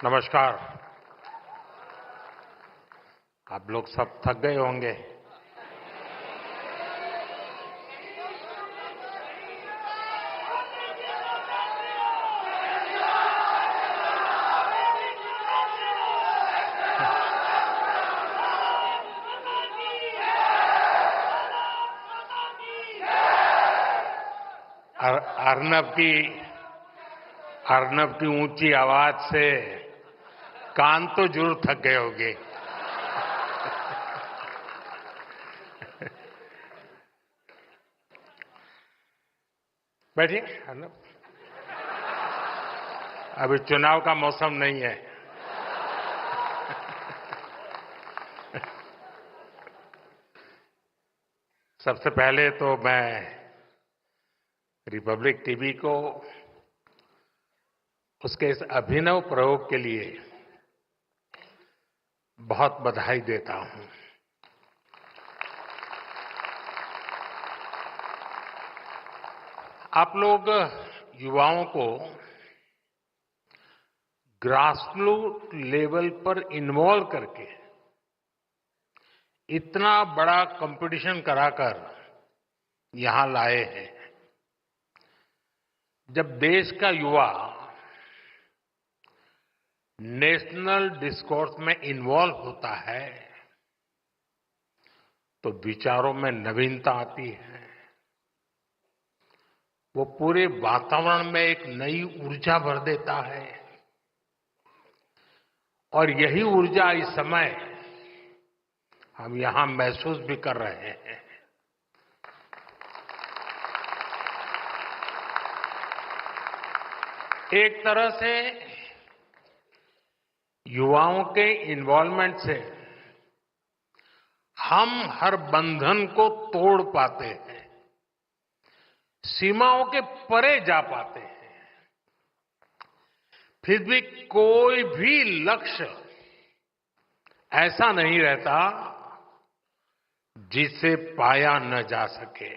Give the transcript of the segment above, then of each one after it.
नमस्कार। आप लोग सब थक गए होंगे। अर्नब की ऊंची आवाज से कान तो जरूर थक गए होंगे। बैठिए अर्नब। अभी चुनाव का मौसम नहीं है। सबसे पहले तो मैं रिपब्लिक टीवी को उसके इस अभिनव प्रयोग के लिए बहुत बधाई देता हूं। आप लोग युवाओं को ग्रासरूट लेवल पर इन्वॉल्व करके इतना बड़ा कंपटीशन कराकर यहां लाए हैं। जब देश का युवा नेशनल डिस्कोर्स में इन्वॉल्व होता है तो विचारों में नवीनता आती है। वो पूरे वातावरण में एक नई ऊर्जा भर देता है और यही ऊर्जा इस समय हम यहां महसूस भी कर रहे हैं। एक तरह से युवाओं के इन्वॉल्वमेंट से हम हर बंधन को तोड़ पाते हैं, सीमाओं के परे जा पाते हैं। फिर भी कोई भी लक्ष्य ऐसा नहीं रहता जिसे पाया न जा सके।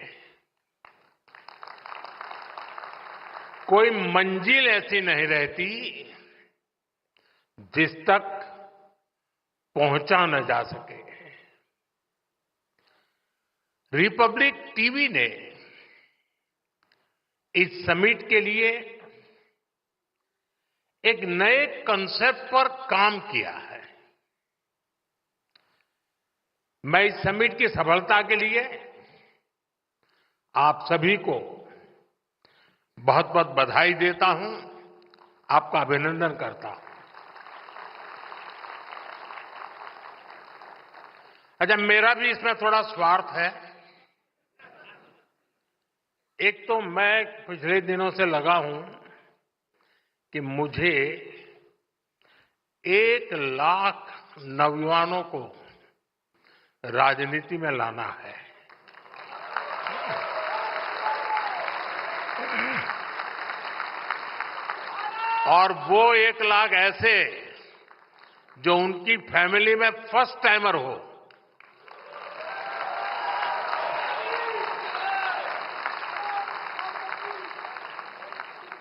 कोई मंजिल ऐसी नहीं रहती जिस तक पहुंचा न जा सके। रिपब्लिक टीवी ने इस समिट के लिए एक नए कंसेप्ट पर काम किया है। मैं इस समिट की सफलता के लिए आप सभी को बहुत बहुत बधाई देता हूं, आपका अभिनंदन करता हूं। अच्छा, मेरा भी इसमें थोड़ा स्वार्थ है। एक तो मैं पिछले दिनों से लगा हूं कि मुझे 1,00,000 नौजवानों को राजनीति में लाना है। और वो 1,00,000 ऐसे जो उनकी फैमिली में फर्स्ट टाइमर हो।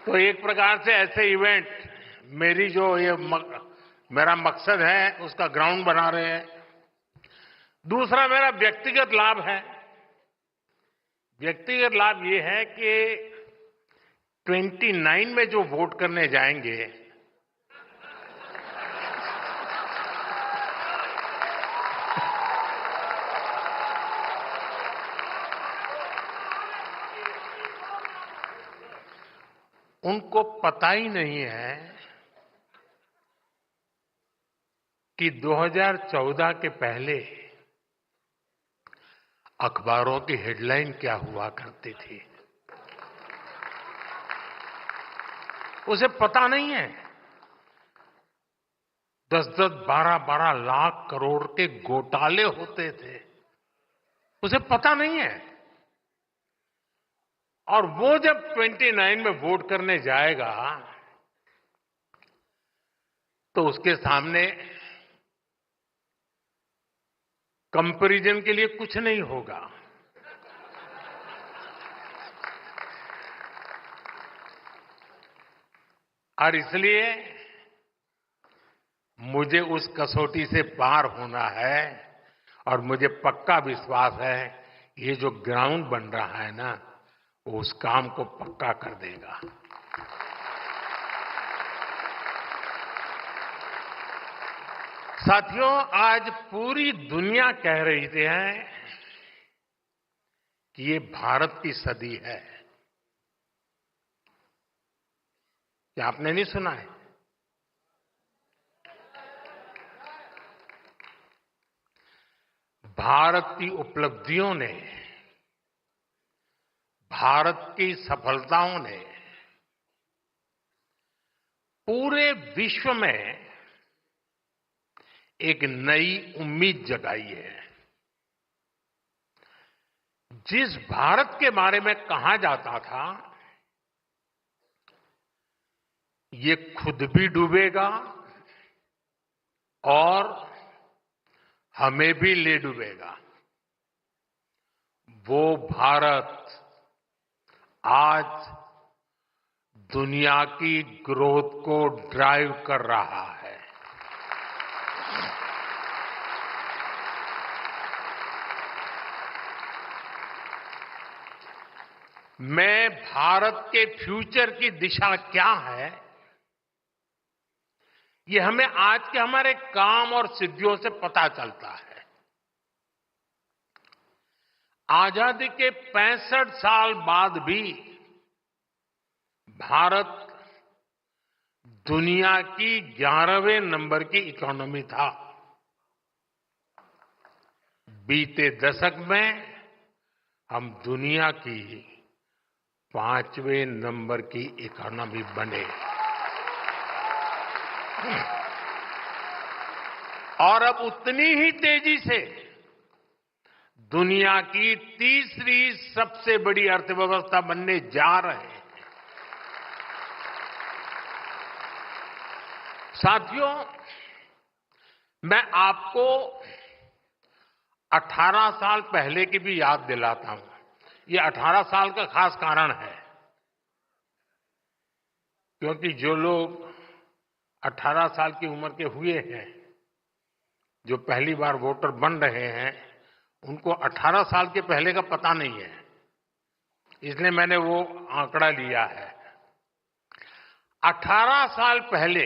तो एक प्रकार से ऐसे इवेंट मेरी जो मेरा मकसद है उसका ग्राउंड बना रहे हैं। दूसरा मेरा व्यक्तिगत लाभ है। व्यक्तिगत लाभ ये है कि 29 में जो वोट करने जाएंगे उनको पता ही नहीं है कि 2014 के पहले अखबारों की हेडलाइन क्या हुआ करती थी। उसे पता नहीं है 10-10, 12-12 लाख करोड़ के घोटाले होते थे। उसे पता नहीं है। और वो जब 29 में वोट करने जाएगा तो उसके सामने कंपैरिजन के लिए कुछ नहीं होगा। और इसलिए मुझे उस कसौटी से पार होना है और मुझे पक्का विश्वास है ये जो ग्राउंड बन रहा है ना वो उस काम को पक्का कर देगा। साथियों, आज पूरी दुनिया कह रही है कि ये भारत की सदी है। क्या आपने नहीं सुना है? भारत की उपलब्धियों ने, भारत की सफलताओं ने पूरे विश्व में एक नई उम्मीद जगाई है। जिस भारत के बारे में कहा जाता था ये खुद भी डूबेगा और हमें भी ले डूबेगा, वो भारत आज दुनिया की ग्रोथ को ड्राइव कर रहा है। मैं भारत के फ्यूचर की दिशा क्या है ये हमें आज के हमारे काम और सिद्धियों से पता चलता है। आजादी के 65 साल बाद भी भारत दुनिया की 11वें नंबर की इकोनॉमी था। बीते दशक में हम दुनिया की 5वें नंबर की इकोनॉमी बने और अब उतनी ही तेजी से दुनिया की तीसरी सबसे बड़ी अर्थव्यवस्था बनने जा रहे हैं। साथियों, मैं आपको 18 साल पहले की भी याद दिलाता हूं। ये 18 साल का खास कारण है क्योंकि जो लोग 18 साल की उम्र के हुए हैं, जो पहली बार वोटर बन रहे हैं, उनको 18 साल के पहले का पता नहीं है, इसलिए मैंने वो आंकड़ा लिया है। 18 साल पहले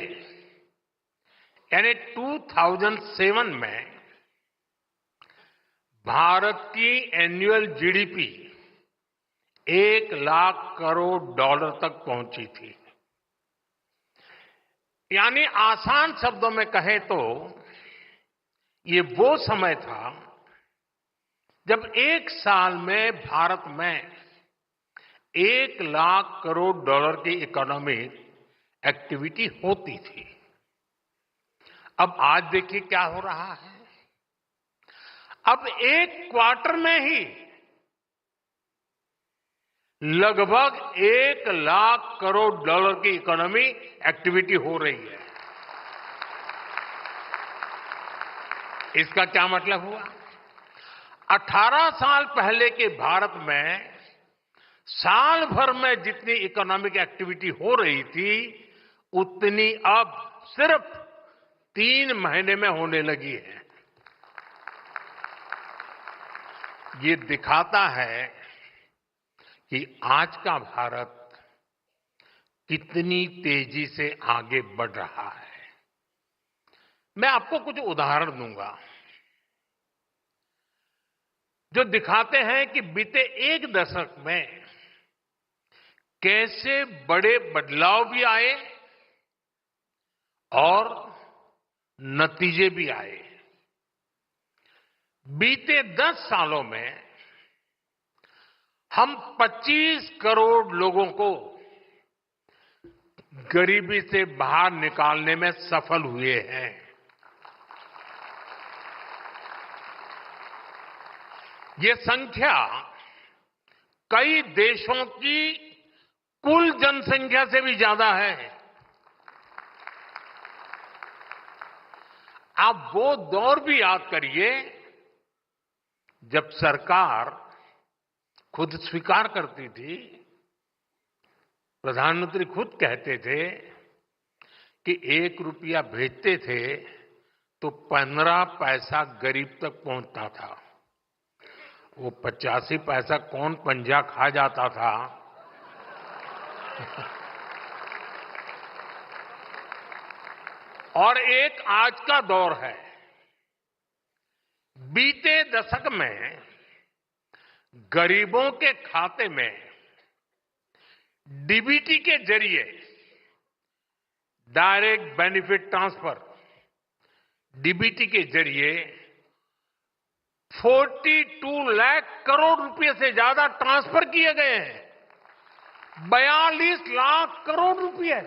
यानी 2007 में भारत की annual GDP 1 lakh crore dollar तक पहुंची थी। यानी आसान शब्दों में कहें तो ये वो समय था जब एक साल में भारत में 1 लाख करोड़ डॉलर की इकोनॉमिक एक्टिविटी होती थी। अब आज देखिए क्या हो रहा है। अब एक क्वार्टर में ही लगभग 1 लाख करोड़ डॉलर की इकोनॉमी एक्टिविटी हो रही है। इसका क्या मतलब हुआ? 18 साल पहले के भारत में साल भर में जितनी इकोनॉमिक एक्टिविटी हो रही थी उतनी अब सिर्फ 3 महीने में होने लगी है। ये दिखाता है कि आज का भारत कितनी तेजी से आगे बढ़ रहा है। मैं आपको कुछ उदाहरण दूंगा जो दिखाते हैं कि बीते एक दशक में कैसे बड़े बदलाव भी आए और नतीजे भी आए। बीते 10 सालों में हम 25 करोड़ लोगों को गरीबी से बाहर निकालने में सफल हुए हैं। ये संख्या कई देशों की कुल जनसंख्या से भी ज्यादा है। आप वो दौर भी याद करिए जब सरकार खुद स्वीकार करती थी, प्रधानमंत्री खुद कहते थे कि 1 रुपया भेजते थे तो 15 पैसा गरीब तक पहुंचता था। वो 85 पैसा कौन पंजा खा जाता था। और एक आज का दौर है। बीते दशक में गरीबों के खाते में डीबीटी के जरिए डायरेक्ट बेनिफिट ट्रांसफर डीबीटी के जरिए 42 लाख करोड़ रुपए से ज्यादा ट्रांसफर किए गए हैं। 42 लाख करोड़ रुपए।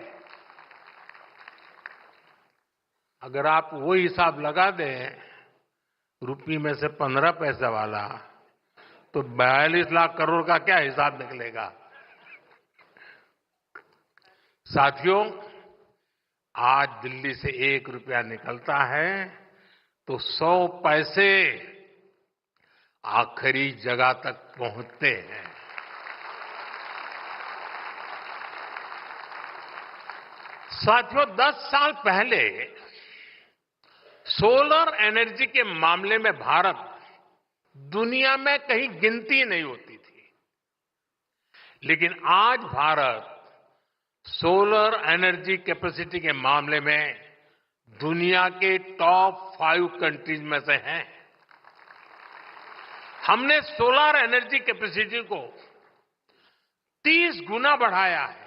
अगर आप वो हिसाब लगा दें रुपये में से 15 पैसा वाला, तो 42 लाख करोड़ का क्या हिसाब निकलेगा। साथियों, आज दिल्ली से 1 रुपया निकलता है तो 100 पैसे आखिरी जगह तक पहुंचते हैं। साथियों, 10 साल पहले सोलर एनर्जी के मामले में भारत दुनिया में कहीं गिनती नहीं होती थी, लेकिन आज भारत सोलर एनर्जी कैपेसिटी के मामले में दुनिया के टॉप 5 कंट्रीज में से हैं। हमने सोलर एनर्जी कैपेसिटी को 30 गुना बढ़ाया है।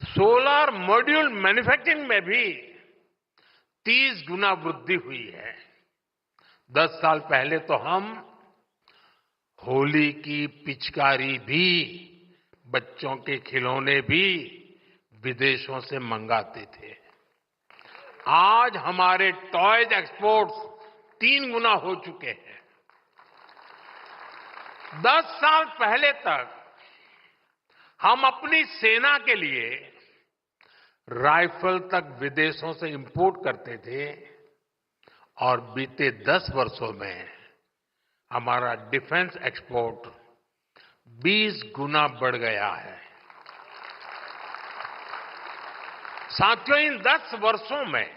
सोलर मॉड्यूल मैन्युफैक्चरिंग में भी 30 गुना वृद्धि हुई है। 10 साल पहले तो हम होली की पिचकारी भी, बच्चों के खिलौने भी विदेशों से मंगाते थे। आज हमारे टॉयज एक्सपोर्ट्स 3 गुना हो चुके हैं। 10 साल पहले तक हम अपनी सेना के लिए राइफल तक विदेशों से इंपोर्ट करते थे और बीते 10 वर्षों में हमारा डिफेंस एक्सपोर्ट 20 गुना बढ़ गया है। साथियों, इन 10 वर्षों में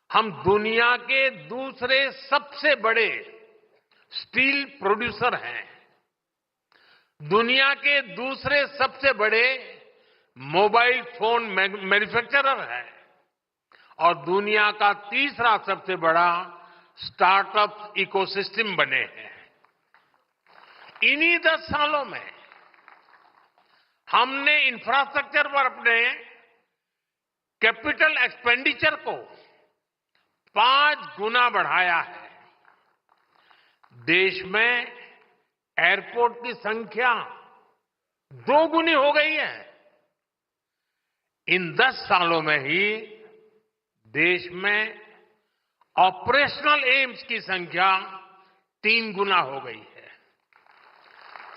हम दुनिया के दूसरे सबसे बड़े स्टील प्रोड्यूसर हैं, दुनिया के दूसरे सबसे बड़े मोबाइल फोन मैन्युफैक्चरर है और दुनिया का तीसरा सबसे बड़ा स्टार्टअप इकोसिस्टम बने हैं। इन्हीं 10 सालों में हमने इंफ्रास्ट्रक्चर पर अपने कैपिटल एक्सपेंडिचर को 5 गुना बढ़ाया है। देश में एयरपोर्ट की संख्या 2 गुनी हो गई है। इन 10 सालों में ही देश में ऑपरेशनल एम्स की संख्या 3 गुना हो गई है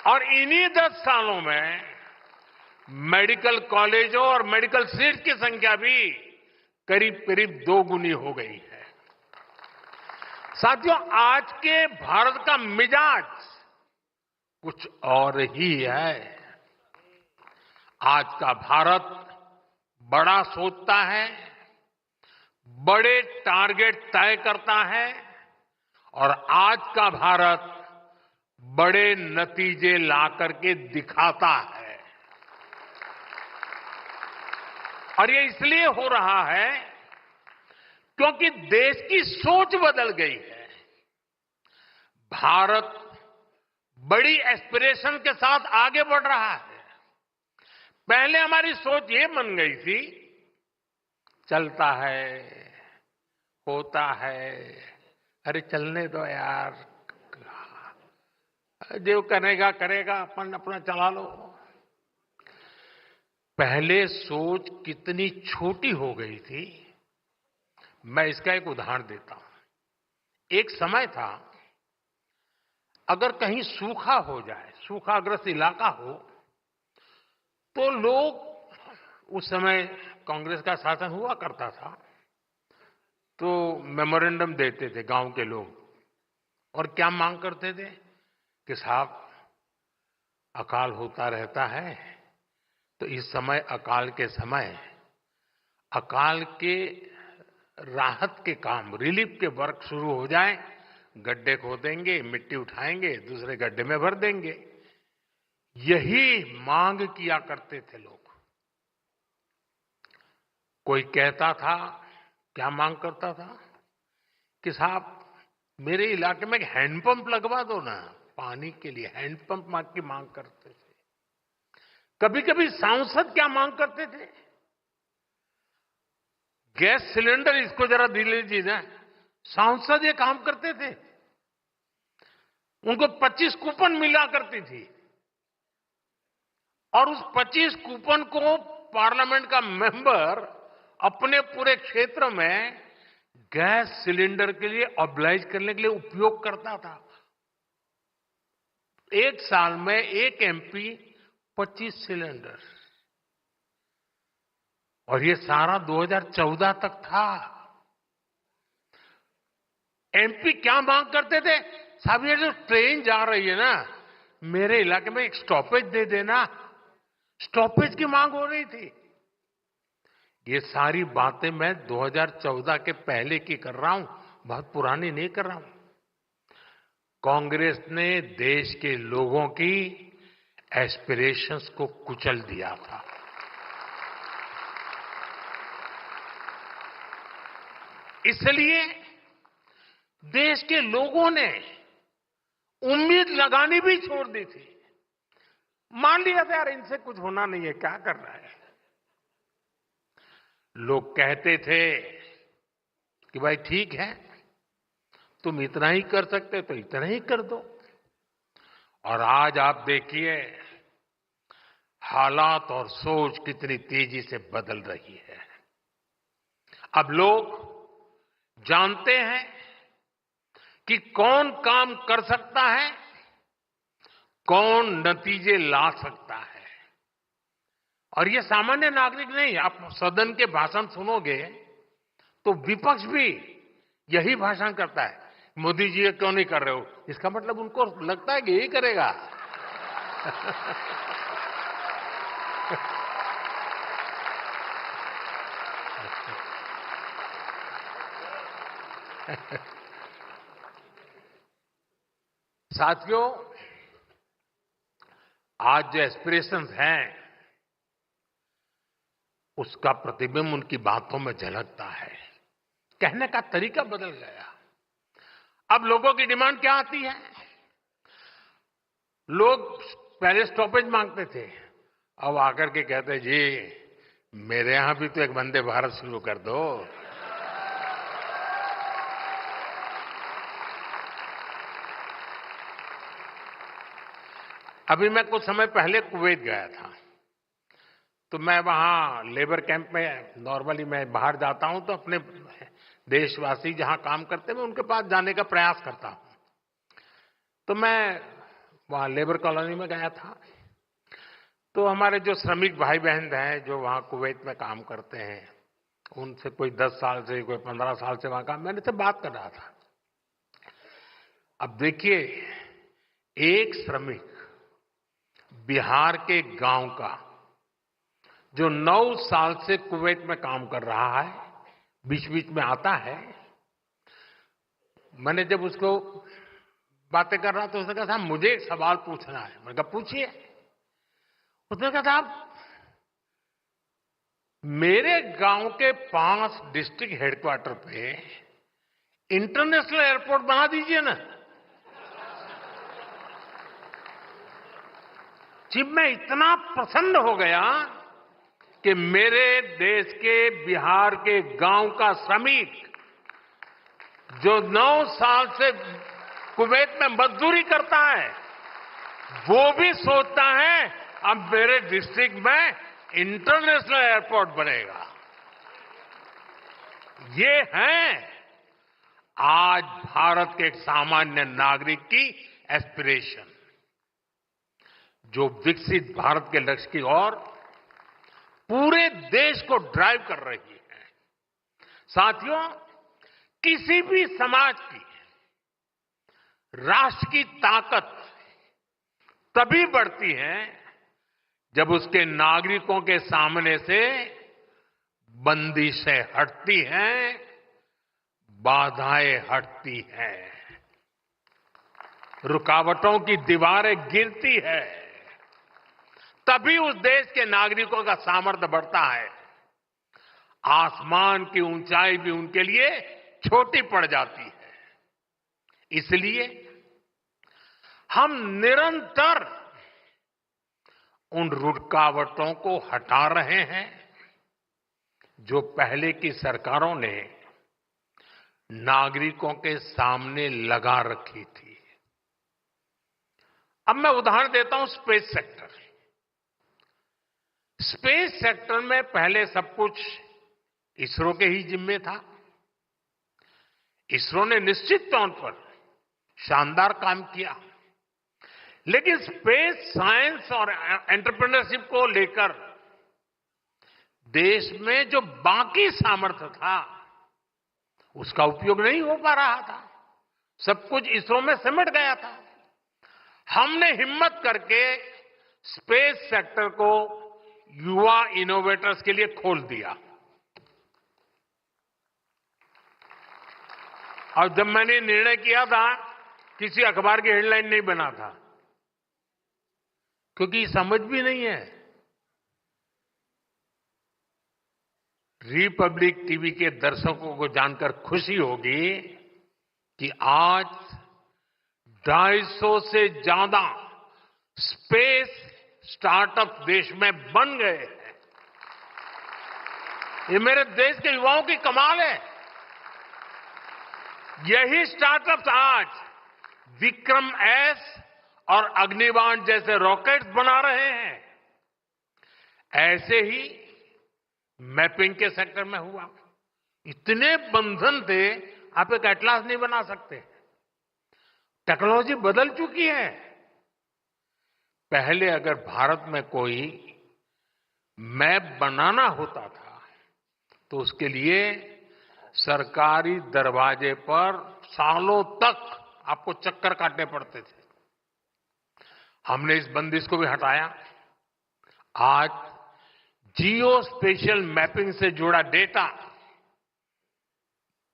और इन्हीं 10 सालों में मेडिकल कॉलेजों और मेडिकल सीट्स की संख्या भी करीब करीब 2 गुनी हो गई है। साथियों, आज के भारत का मिजाज कुछ और ही है। आज का भारत बड़ा सोचता है, बड़े टारगेट तय करता है और आज का भारत बड़े नतीजे ला करके दिखाता है। और ये इसलिए हो रहा है क्योंकि देश की सोच बदल गई है। भारत बड़ी एस्पिरेशन के साथ आगे बढ़ रहा है। पहले हमारी सोच ये बन गई थी, चलता है, होता है, अरे चलने दो यार, जो करेगा करेगा, अपन अपना चला लो। पहले सोच कितनी छोटी हो गई थी। मैं इसका एक उदाहरण देता हूं। एक समय था, अगर कहीं सूखा हो जाए, सूखाग्रस्त इलाका हो, तो लोग, उस समय कांग्रेस का शासन हुआ करता था, तो मेमोरेंडम देते थे गांव के लोग और क्या मांग करते थे कि साहब अकाल होता रहता है, तो इस समय अकाल के राहत के काम, रिलीफ के वर्क शुरू हो जाए, गड्ढे खोदेंगे, मिट्टी उठाएंगे, दूसरे गड्ढे में भर देंगे। यही मांग किया करते थे लोग। कोई कहता था, क्या मांग करता था कि साहब मेरे इलाके में एक हैंडपंप लगवा दो ना, पानी के लिए हैंडपंप की मांग करते थे। कभी कभी सांसद क्या मांग करते थे, गैस सिलेंडर इसको जरा दे लीजिए ना। सांसद ये काम करते थे, उनको 25 कूपन मिला करती थी और उस 25 कूपन को पार्लियामेंट का मेंबर अपने पूरे क्षेत्र में गैस सिलेंडर के लिए ऑब्लाइज करने के लिए उपयोग करता था। एक साल में एक एमपी 25 सिलेंडर, और ये सारा 2014 तक था। एमपी क्या मांग करते थे, साहब ये जो ट्रेन जा रही है ना, मेरे इलाके में एक स्टॉपेज दे देना। स्टॉपेज की मांग हो रही थी। ये सारी बातें मैं 2014 के पहले की कर रहा हूं, बहुत पुरानी नहीं कर रहा हूं। कांग्रेस ने देश के लोगों की एस्पिरेशंस को कुचल दिया था। इसलिए देश के लोगों ने उम्मीद लगानी भी छोड़ दी थी। मान लिया था यार इनसे कुछ होना नहीं है, क्या कर रहा है। लोग कहते थे कि भाई ठीक है, तुम इतना ही कर सकते तो इतना ही कर दो। और आज आप देखिए हालात और सोच कितनी तेजी से बदल रही है। अब लोग जानते हैं कि कौन काम कर सकता है, कौन नतीजे ला सकता है। और ये सामान्य नागरिक नहीं, आप सदन के भाषण सुनोगे तो विपक्ष भी यही भाषण करता है, मोदी जी ये क्यों नहीं कर रहे हो। इसका मतलब उनको लगता है कि यही करेगा। साथियों, आज जो एस्पिरेशंस हैं उसका प्रतिबिंब उनकी बातों में झलकता है। कहने का तरीका बदल गया। अब लोगों की डिमांड क्या आती है, लोग पहले स्टॉपेज मांगते थे, अब आकर के कहते जी मेरे यहां भी तो एक वंदे भारत शुरू कर दो। अभी मैं कुछ समय पहले कुवैत गया था, तो मैं वहां लेबर कैंप में, नॉर्मली मैं बाहर जाता हूं तो अपने देशवासी जहां काम करते हैं मैं उनके पास जाने का प्रयास करता हूं। तो मैं वहां लेबर कॉलोनी में गया था, तो हमारे जो श्रमिक भाई बहन हैं जो वहां कुवैत में काम करते हैं, उनसे कोई 10 साल से, कोई 15 साल से वहां काम, मैंने से बात कर रहा था। अब देखिए, एक श्रमिक बिहार के गांव का जो 9 साल से कुवैत में काम कर रहा है, बीच बीच में आता है। मैंने जब उसको बातें कर रहा तो उसने कहा साहब मुझे एक सवाल पूछना है। मैंने कहा पूछिए। उसने कहा साहब मेरे गांव के 5 डिस्ट्रिक्ट हेडक्वार्टर पे इंटरनेशनल एयरपोर्ट बना दीजिए ना। जी मैं इतना प्रसन्न हो गया कि मेरे देश के बिहार के गांव का श्रमिक जो 9 साल से कुवैत में मजदूरी करता है, वो भी सोचता है अब मेरे डिस्ट्रिक्ट में इंटरनेशनल एयरपोर्ट बनेगा। ये है आज भारत के एक सामान्य नागरिक की एस्पिरेशन, जो विकसित भारत के लक्ष्य की ओर पूरे देश को ड्राइव कर रही है। साथियों, किसी भी समाज की, राष्ट्र की ताकत तभी बढ़ती है जब उसके नागरिकों के सामने से बंदिशें हटती हैं, बाधाएं हटती हैं, रुकावटों की दीवारें गिरती है, तभी उस देश के नागरिकों का सामर्थ्य बढ़ता है। आसमान की ऊंचाई भी उनके लिए छोटी पड़ जाती है। इसलिए हम निरंतर उन रुकावटों को हटा रहे हैं जो पहले की सरकारों ने नागरिकों के सामने लगा रखी थी। अब मैं उदाहरण देता हूं स्पेस सेक्टर। स्पेस सेक्टर में पहले सब कुछ इसरो के ही जिम्मे था। इसरो ने निश्चित तौर पर शानदार काम किया, लेकिन स्पेस साइंस और एंटरप्रेन्योरशिप को लेकर देश में जो बाकी सामर्थ्य था उसका उपयोग नहीं हो पा रहा था। सब कुछ इसरो में सिमट गया था। हमने हिम्मत करके स्पेस सेक्टर को युवा इनोवेटर्स के लिए खोल दिया। और जब मैंने निर्णय किया था, किसी अखबार की हेडलाइन नहीं बना था, क्योंकि समझ भी नहीं है। रिपब्लिक टीवी के दर्शकों को जानकर खुशी होगी कि आज 250 से ज्यादा स्पेस स्टार्टअप देश में बन गए हैं। ये मेरे देश के युवाओं की कमाल है। यही स्टार्टअप्स आज विक्रम एस और अग्निबाण जैसे रॉकेट्स बना रहे हैं। ऐसे ही मैपिंग के सेक्टर में हुआ। इतने बंधन थे, आप एक एटलास नहीं बना सकते। टेक्नोलॉजी बदल चुकी है। पहले अगर भारत में कोई मैप बनाना होता था तो उसके लिए सरकारी दरवाजे पर सालों तक आपको चक्कर काटने पड़ते थे। हमने इस बंदिश को भी हटाया। आज जियो स्पेशियल मैपिंग से जुड़ा डेटा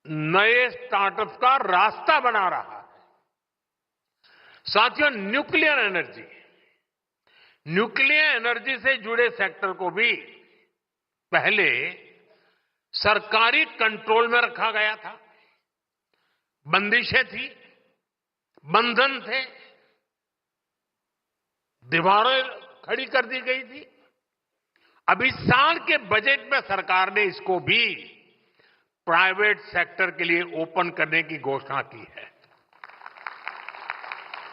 नए स्टार्टअप का रास्ता बना रहा है। साथियों, न्यूक्लियर एनर्जी से जुड़े सेक्टर को भी पहले सरकारी कंट्रोल में रखा गया था। बंदिशें थी, बंधन थे, दीवारें खड़ी कर दी गई थी। अब इस साल के बजट में सरकार ने इसको भी प्राइवेट सेक्टर के लिए ओपन करने की घोषणा की है।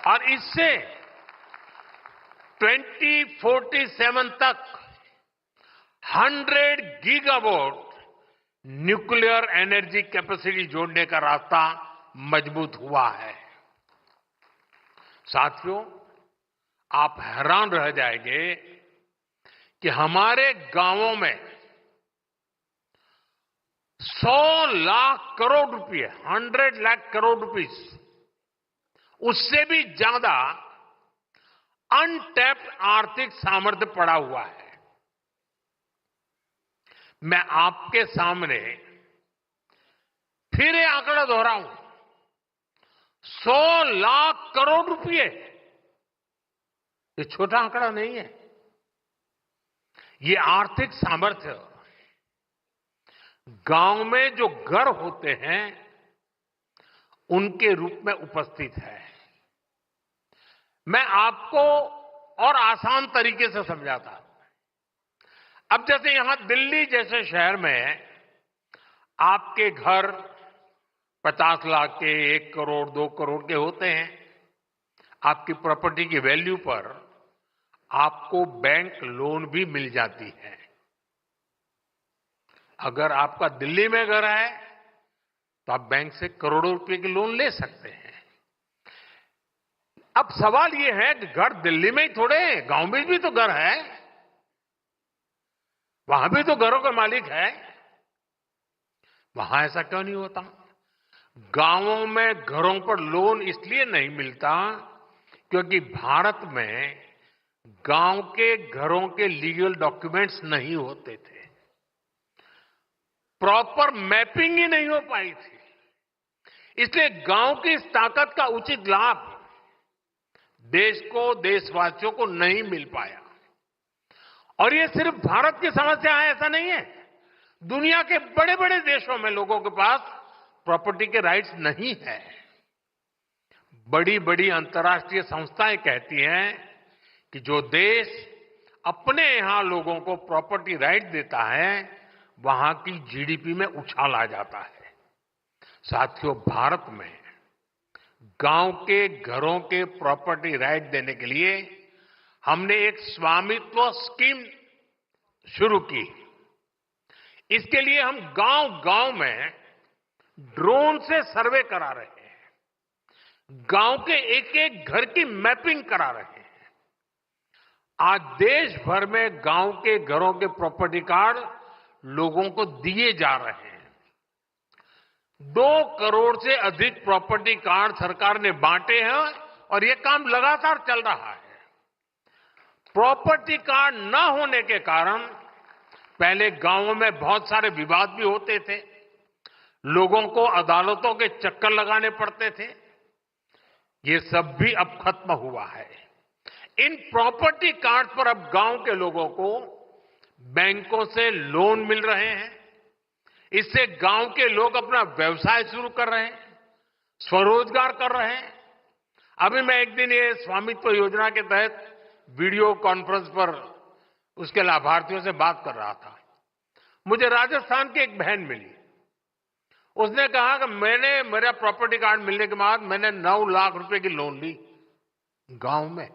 और इससे 2047 तक 100 गीगावाट न्यूक्लियर एनर्जी कैपेसिटी जोड़ने का रास्ता मजबूत हुआ है। साथियों, आप हैरान रह जाएंगे कि हमारे गांवों में 100 लाख करोड़ रुपए, 100 लाख करोड़ रुपीस, उससे भी ज्यादा अनटैप्ड आर्थिक सामर्थ्य पड़ा हुआ है। मैं आपके सामने फिर ये आंकड़ा दोहराऊं, 100 लाख करोड़ रुपए, ये छोटा आंकड़ा नहीं है। ये आर्थिक सामर्थ्य गांव में जो घर होते हैं उनके रूप में उपस्थित है। मैं आपको और आसान तरीके से समझाता हूं। अब जैसे यहां दिल्ली जैसे शहर में आपके घर 50 लाख के, 1 करोड़, 2 करोड़ के होते हैं। आपकी प्रॉपर्टी की वैल्यू पर आपको बैंक लोन भी मिल जाती है। अगर आपका दिल्ली में घर है तो आप बैंक से करोड़ों रुपए के लोन ले सकते हैं। अब सवाल यह है कि घर दिल्ली में ही थोड़े, गांव में भी तो घर है, वहां भी तो घरों का मालिक है। वहां ऐसा क्यों नहीं होता? गांवों में घरों पर लोन इसलिए नहीं मिलता क्योंकि भारत में गांव के घरों के लीगल डॉक्यूमेंट्स नहीं होते थे, प्रॉपर मैपिंग ही नहीं हो पाई थी। इसलिए गांव की इस ताकत का उचित लाभ देश को, देशवासियों को नहीं मिल पाया। और ये सिर्फ भारत की समस्या है ऐसा नहीं है। दुनिया के बड़े बड़े देशों में लोगों के पास प्रॉपर्टी के राइट्स नहीं है। बड़ी बड़ी अंतर्राष्ट्रीय संस्थाएं कहती हैं कि जो देश अपने यहां लोगों को प्रॉपर्टी राइट देता है, वहां की जीडीपी में उछाल आ जाता है। साथियों, भारत में गांव के घरों के प्रॉपर्टी राइट देने के लिए हमने एक स्वामित्व स्कीम शुरू की। इसके लिए हम गांव-गांव में ड्रोन से सर्वे करा रहे हैं। गांव के एक-एक घर की मैपिंग करा रहे हैं। आज देश भर में गांव के घरों के प्रॉपर्टी कार्ड लोगों को दिए जा रहे हैं। 2 करोड़ से अधिक प्रॉपर्टी कार्ड सरकार ने बांटे हैं और ये काम लगातार चल रहा है। प्रॉपर्टी कार्ड न होने के कारण पहले गांवों में बहुत सारे विवाद भी होते थे। लोगों को अदालतों के चक्कर लगाने पड़ते थे। ये सब भी अब खत्म हुआ है। इन प्रॉपर्टी कार्ड पर अब गांव के लोगों को बैंकों से लोन मिल रहे हैं। इससे गांव के लोग अपना व्यवसाय शुरू कर रहे हैं, स्वरोजगार कर रहे हैं। अभी मैं एक दिन ये स्वामित्व योजना के तहत वीडियो कॉन्फ्रेंस पर उसके लाभार्थियों से बात कर रहा था। मुझे राजस्थान की एक बहन मिली। उसने कहा कि मेरा प्रॉपर्टी कार्ड मिलने के बाद मैंने 9 लाख रुपए की लोन ली गांव में,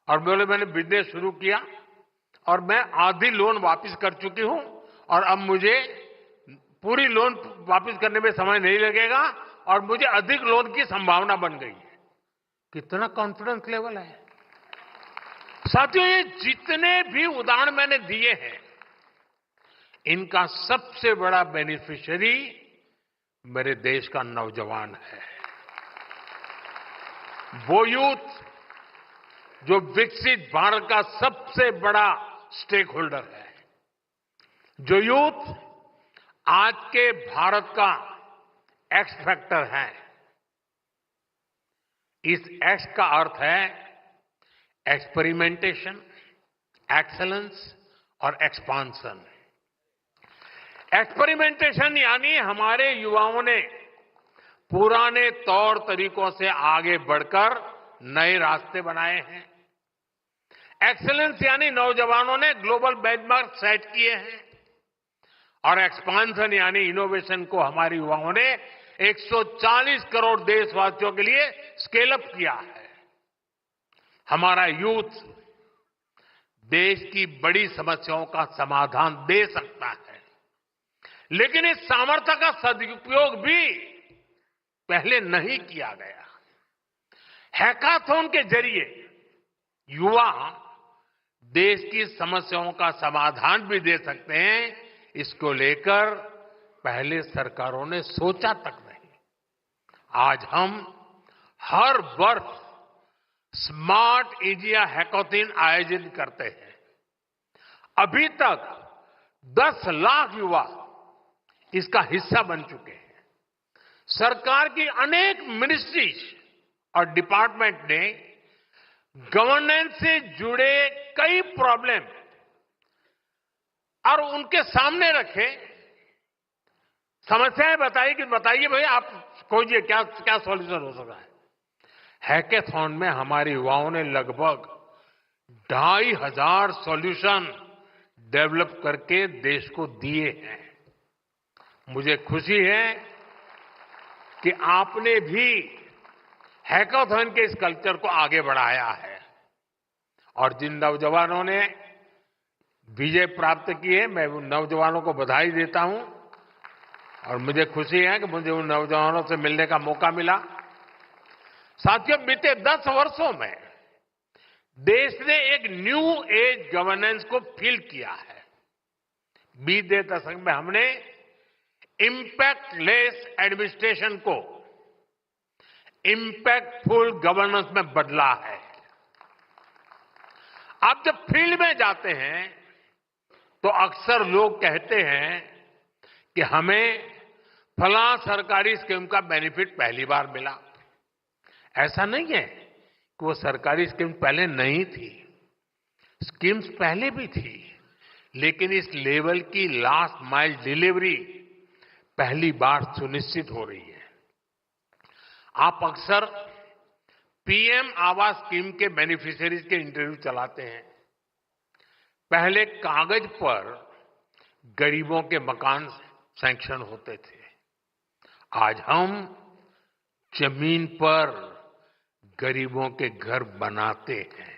और मैंने बिजनेस शुरू किया और मैं आधी लोन वापस कर चुकी हूं और अब मुझे पूरी लोन वापस करने में समय नहीं लगेगा और मुझे अधिक लोन की संभावना बन गई है। कितना कॉन्फिडेंस लेवल है। साथियों, ये जितने भी उदाहरण मैंने दिए हैं, इनका सबसे बड़ा बेनिफिशियरी मेरे देश का नौजवान है। वो यूथ जो विकसित भारत का सबसे बड़ा स्टेक होल्डर है, जो यूथ आज के भारत का एक्स फैक्टर है। इस एक्स का अर्थ है एक्सपेरिमेंटेशन, एक्सेलेंस और एक्सपांशन। एक्सपेरिमेंटेशन यानी हमारे युवाओं ने पुराने तौर तरीकों से आगे बढ़कर नए रास्ते बनाए हैं। एक्सेलेंस यानी नौजवानों ने ग्लोबल बेंचमार्क सेट किए हैं। और एक्सपांशन यानी इनोवेशन को हमारे युवाओं ने 140 करोड़ देशवासियों के लिए स्केल अप किया है। हमारा यूथ देश की बड़ी समस्याओं का समाधान दे सकता है, लेकिन इस सामर्थ्य का सदुपयोग भी पहले नहीं किया गया। हैकाथॉन के जरिए युवा देश की समस्याओं का समाधान भी दे सकते हैं। इसको लेकर पहले सरकारों ने सोचा तक नहीं। आज हम हर वर्ष स्मार्ट इंडिया हैकाथॉन आयोजित करते हैं। अभी तक 10 लाख युवा इसका हिस्सा बन चुके हैं। सरकार की अनेक मिनिस्ट्रीज और डिपार्टमेंट ने गवर्नेंस से जुड़े कई प्रॉब्लम और उनके सामने रखे, समस्याएं बताई कि बताइए भाई आप खोजिए क्या क्या सॉल्यूशन हो सकता है। हैकाथॉन में हमारे युवाओं ने लगभग 2500 सॉल्यूशन डेवलप करके देश को दिए हैं। मुझे खुशी है कि आपने भी हैकाथॉन के इस कल्चर को आगे बढ़ाया है और जिन नौजवानों ने विजय प्राप्त की है, मैं उन नौजवानों को बधाई देता हूं और मुझे खुशी है कि मुझे उन नौजवानों से मिलने का मौका मिला। साथियों, बीते 10 वर्षों में देश ने एक न्यू एज गवर्नेंस को फील किया है। बीते दशक में हमने इंपैक्ट लेस एडमिनिस्ट्रेशन को इंपैक्टफुल गवर्नेंस में बदला है। आप जब फील्ड में जाते हैं तो अक्सर लोग कहते हैं कि हमें फला सरकारी स्कीम का बेनिफिट पहली बार मिला। ऐसा नहीं है कि वो सरकारी स्कीम पहले नहीं थी, स्कीम्स पहले भी थी, लेकिन इस लेवल की लास्ट माइल डिलीवरी पहली बार सुनिश्चित हो रही है। आप अक्सर पीएम आवास स्कीम के बेनिफिशियरीज के इंटरव्यू चलाते हैं। पहले कागज पर गरीबों के मकान सैंक्शन होते थे, आज हम जमीन पर गरीबों के घर बनाते हैं।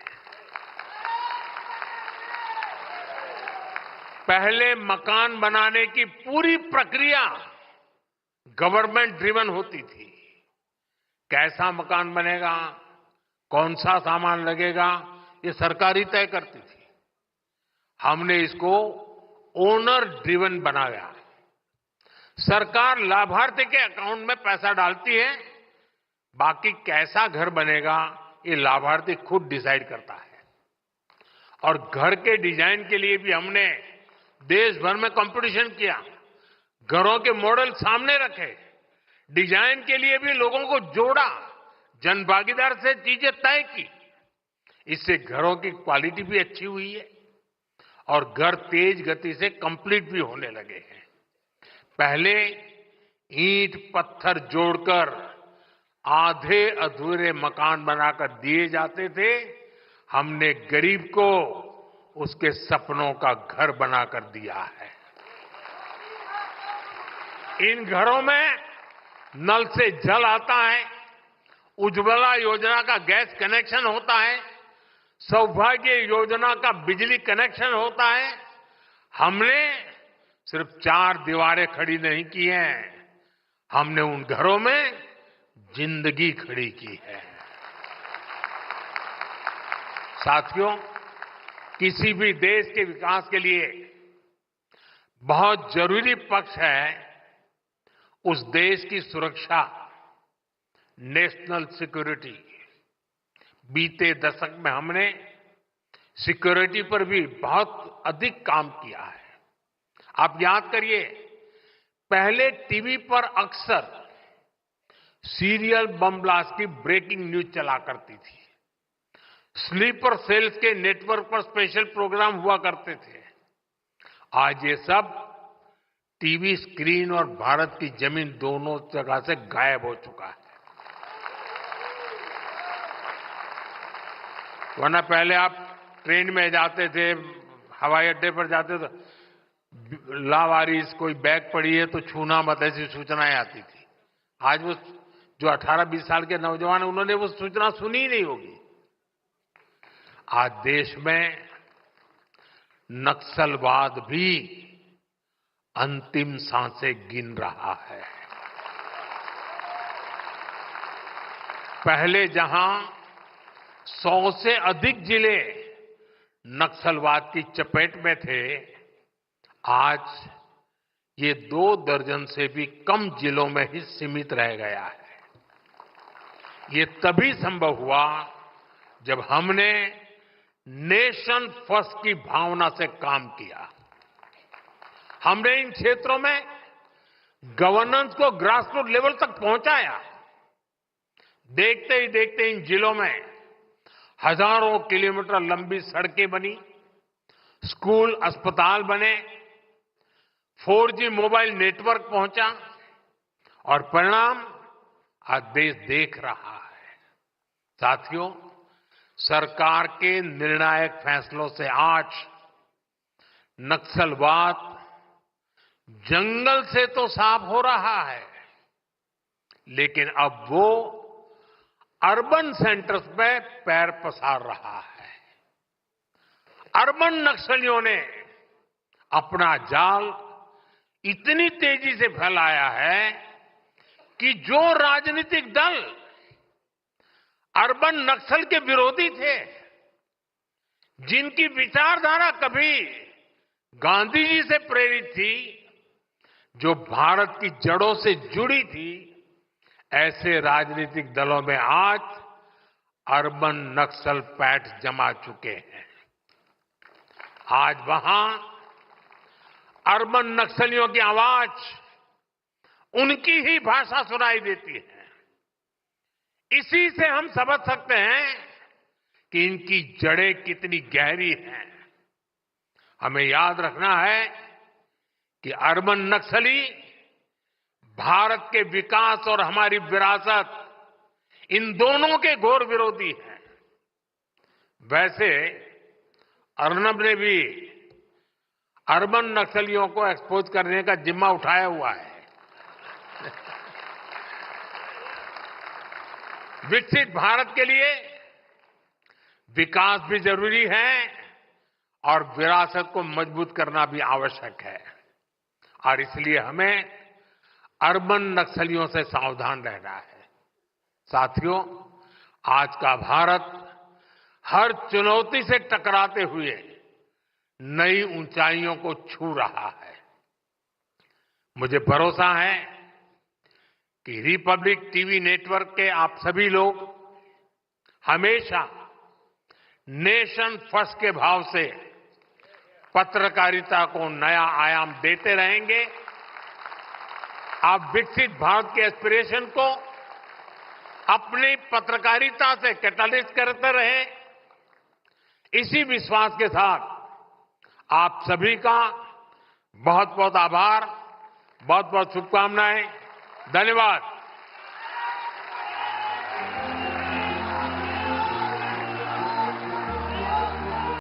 पहले मकान बनाने की पूरी प्रक्रिया गवर्नमेंट ड्रिवन होती थी। कैसा मकान बनेगा, कौन सा सामान लगेगा, ये सरकार ही तय करती थी। हमने इसको ओनर ड्रिवन बनाया। सरकार लाभार्थी के अकाउंट में पैसा डालती है, बाकी कैसा घर बनेगा ये लाभार्थी खुद डिसाइड करता है। और घर के डिजाइन के लिए भी हमने देश भर में कंपटीशन किया, घरों के मॉडल सामने रखे, डिजाइन के लिए भी लोगों को जोड़ा, जनभागीदार से चीजें तय की। इससे घरों की क्वालिटी भी अच्छी हुई है और घर तेज गति से कंप्लीट भी होने लगे हैं। पहले ईंट पत्थर जोड़कर आधे अधूरे मकान बनाकर दिए जाते थे, हमने गरीब को उसके सपनों का घर बनाकर दिया है। इन घरों में नल से जल आता है, उज्ज्वला योजना का गैस कनेक्शन होता है, सौभाग्य योजना का बिजली कनेक्शन होता है। हमने सिर्फ 4 दीवारें खड़ी नहीं की हैं, हमने उन घरों में जिंदगी खड़ी की है। साथियों, किसी भी देश के विकास के लिए बहुत जरूरी पक्ष है उस देश की सुरक्षा, नेशनल सिक्योरिटी। बीते दशक में हमने सिक्योरिटी पर भी बहुत अधिक काम किया है। आप याद करिए, पहले टीवी पर अक्सर सीरियल बम ब्लास्ट की ब्रेकिंग न्यूज चला करती थी, स्लीपर सेल्स के नेटवर्क पर स्पेशल प्रोग्राम हुआ करते थे। आज ये सब टीवी स्क्रीन और भारत की जमीन दोनों जगह से गायब हो चुका है। वरना पहले आप ट्रेन में जाते थे, हवाई अड्डे पर जाते थे, लावारिस कोई बैग पड़ी है तो छूना मत, ऐसी सूचनाएं आती थी। आज वो जो 18-20 साल के नौजवान हैं, उन्होंने वो सूचना सुनी ही नहीं होगी। आज देश में नक्सलवाद भी अंतिम सांसें गिन रहा है। पहले जहां 100 से अधिक जिले नक्सलवाद की चपेट में थे, आज ये 2 दर्जन से भी कम जिलों में ही सीमित रह गया है। ये तभी संभव हुआ जब हमने नेशन फर्स्ट की भावना से काम किया। हमने इन क्षेत्रों में गवर्नेंस को ग्रासरूट लेवल तक पहुंचाया। देखते ही देखते इन जिलों में हजारों किलोमीटर लंबी सड़कें बनी, स्कूल अस्पताल बने, 4G मोबाइल नेटवर्क पहुंचा और परिणाम आज देश देख रहा है। साथियों, सरकार के निर्णायक फैसलों से आज नक्सलवाद जंगल से तो साफ हो रहा है, लेकिन अब वो अर्बन सेंटर्स में पैर पसार रहा है। अर्बन नक्सलियों ने अपना जाल इतनी तेजी से फैलाया है कि जो राजनीतिक दल अर्बन नक्सल के विरोधी थे, जिनकी विचारधारा कभी गांधी जी से प्रेरित थी, जो भारत की जड़ों से जुड़ी थी, ऐसे राजनीतिक दलों में आज अर्बन नक्सल पैठ जमा चुके हैं। आज वहां अर्बन नक्सलियों की आवाज उनकी ही भाषा सुनाई देती है। इसी से हम समझ सकते हैं कि इनकी जड़ें कितनी गहरी हैं। हमें याद रखना है कि अर्बन नक्सली भारत के विकास और हमारी विरासत, इन दोनों के घोर विरोधी हैं। वैसे अर्नब ने भी अर्बन नक्सलियों को एक्सपोज करने का जिम्मा उठाया हुआ है। विकसित भारत के लिए विकास भी जरूरी है और विरासत को मजबूत करना भी आवश्यक है। और इसलिए हमें अर्बन नक्सलियों से सावधान रहना है। साथियों, आज का भारत हर चुनौती से टकराते हुए नई ऊंचाइयों को छू रहा है। मुझे भरोसा है कि रिपब्लिक टीवी नेटवर्क के आप सभी लोग हमेशा नेशन फर्स्ट के भाव से पत्रकारिता को नया आयाम देते रहेंगे। आप विकसित भारत के एस्पिरेशन को अपनी पत्रकारिता से कैटलिस्ट करते रहे। इसी विश्वास के साथ आप सभी का बहुत बहुत आभार, बहुत बहुत शुभकामनाएं। धन्यवाद।